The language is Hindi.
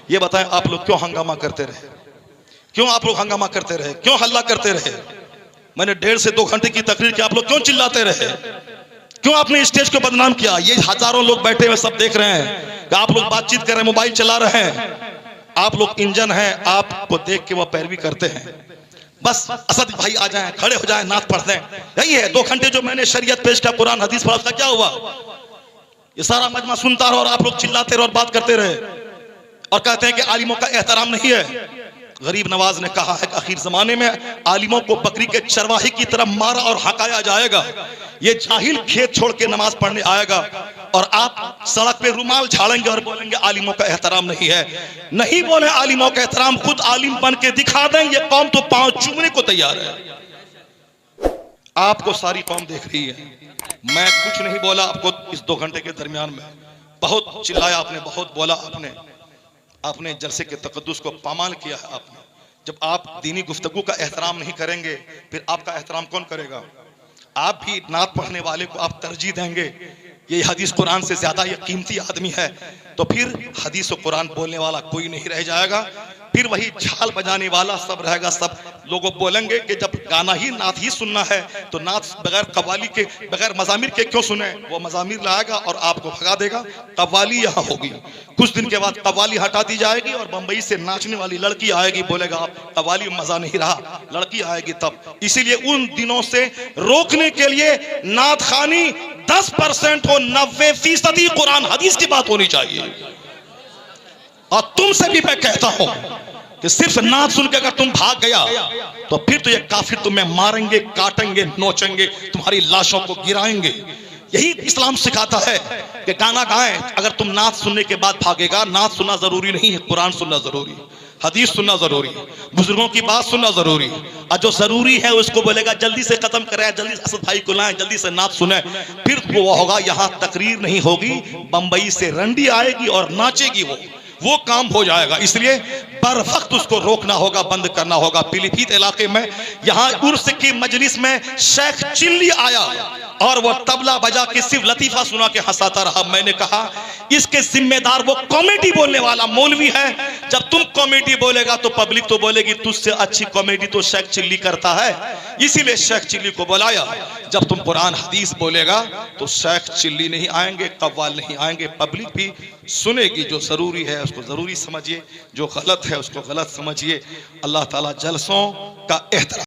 ये बताएं आप लोग क्यों हंगामा करते रहे? क्यों आप लोग हंगामा करते रहे? क्यों हल्ला करते रहे? मैंने 1.5 से 2 घंटे की तकरीर की, आप लोग क्यों चिल्लाते रहे? क्यों आपने स्टेज को बदनाम किया? ये हजारों लोग बैठे हुए सब देख रहे हैं कि आप लोग बातचीत कर रहे हैं, मोबाइल चला रहे हैं, आप लोग इंजन हैं, आपको देख के वो पैरवी करते हैं। बस असद भाई आ जाएं, खड़े हो जाएं, नात पढ़ दें, यही है। 2 घंटे जो मैंने शरीयत पेश किया, कुरान हदीस पढ़ा, उसका क्या हुआ? ये सारा मजमा सुनता रहा और आप लोग चिल्लाते रहे और बात करते रहे और कहते हैं कि आलिमों का एहतराम नहीं है। गरीब नवाज ने कहा है कि आखिर जमाने में आलिमों को बकरी के चरवाही की तरह मारा और हकाया जाएगा। ये जाहिल खेत छोड़ के नमाज पढ़ने आएगा और आप सड़क पे रुमाल झाड़ेंगे और बोलेंगे आलिमों का एहतराम नहीं है। नहीं बोले आलिमों का एहतराम, खुद आलिम बन के दिखा दें। ये कौम तो पांव चूमने को तैयार है। आपको सारी कौम देख रही है। मैं कुछ नहीं बोला आपको इस 2 घंटे के दरमियान में। बहुत चिल्लाया आपने, बहुत बोला आपने, आपने जलसे के तकद्दुस को पामाल किया है आपने। जब आप दीनी गुफ्तगू का एहतराम नहीं करेंगे, फिर आपका एहतराम कौन करेगा? आप भी नात पढ़ने वाले को आप तरजीह देंगे, ये हदीस कुरान से ज्यादा ये कीमती आदमी है, तो फिर हदीस और कुरान बोलने वाला कोई नहीं रह जाएगा। फिर वही झाल बजाने वाला सब रहेगा। सब लोगों बोलेंगे कि जब गाना ही नात ही सुनना है तो नात बगैर कव्वाली के, बगैर मजामिर के क्यों सुने? वो मजामिर लाएगा और आपको भगा देगा। कव्वाली यहाँ होगी, कुछ दिन के बाद कव्वाली हटा दी जाएगी और बंबई से नाचने वाली लड़की आएगी, बोलेगा आप कव्वाली में मजा नहीं रहा, लड़की आएगी तब। इसीलिए उन दिनों से रोकने के लिए नात खानी 10% हो, 90% कुरान हदीस की बात होनी चाहिए। और तुमसे भी मैं कहता हूं कि सिर्फ नात सुन के अगर तुम भाग गया तो फिर तो ये काफिर तुम्हें मारेंगे, काटेंगे, नोचेंगे, तुम्हारी लाशों को गिराएंगे। यही इस्लाम सिखाता है कि गाना गाएं। अगर तुम नात सुनने के बाद भागेगा, नात सुनना जरूरी नहीं है, कुरान सुनना जरूरी है, हदीस सुनना जरूरी है, बुजुर्गों की बात सुनना जरूरी है। और जो जरूरी है उसको बोलेगा जल्दी से खत्म करें, जल्दी से असद भाई को लाएं, जल्दी से नात सुने, फिर वो होगा। यहाँ तकरीर नहीं होगी, बंबई से रंडी आएगी और नाचेगी, वो काम हो जाएगा। इसलिए बर वक्त उसको रोकना होगा, बंद करना होगा। पीलीभीत इलाके में यहाँ उर्स की मजलिस में शेख चिल्ली आया और वो तबला बजा के सिर्फ लतीफा सुना के हंसाता रहा। मैंने कहा इसके जिम्मेदार वो कॉमेडी बोलने वाला मौलवी है। जब तुम कॉमेडी बोलेगा तो पब्लिक तो बोलेगी तुझसे अच्छी कॉमेडी तो शेख चिल्ली करता है। इसीलिए शेख चिल्ली को बुलाया। जब तुम कुरान हदीस बोलेगा तो शेख चिल्ली नहीं आएंगे, कव्वाल नहीं आएंगे, पब्लिक भी सुनेगी। जो जरूरी है उसको जरूरी समझिए, जो गलत है उसको गलत समझिए। अल्लाह ताला जलसों का एहतराम